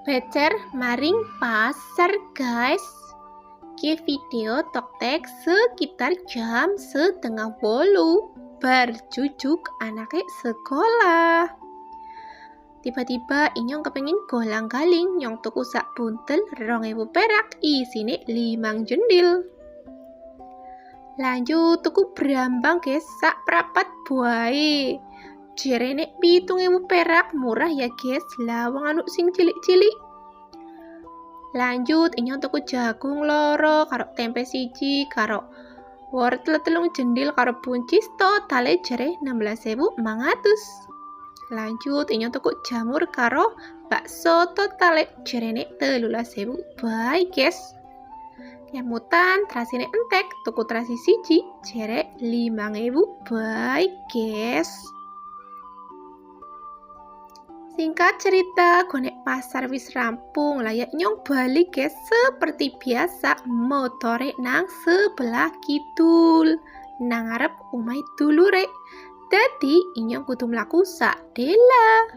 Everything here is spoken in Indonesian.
Becer maring pasar guys. Ki video toktek sekitar jam 7:30 berjujuk anaknya sekolah. Tiba-tiba inyong kepengin golang-galing nyong tuku sak buntel 2.000 perak isine 5 jendil. Lanjut tuku brambang guys sak prapat buahe. Jerene 7.000 perak murah ya guys, lawang anu sing cilik-cilik. Lanjut inyong tuku jagung loro karo tempe siji karo wortel 3 jendil karo buncis totale jere 16.500. Lanjut inyong tuku jamur karo bakso totale jerene 13.000. Bye guys. Kemutan terasine entek tuku terasi siji jere 5.000. Bye guys. Singkat cerita, gonek pasar wis rampung, layak nyong balik guys. Seperti biasa, motore nang sebelah kidul, nang ngarep umai dulure. Dadi inyong kudu mlaku sak dela.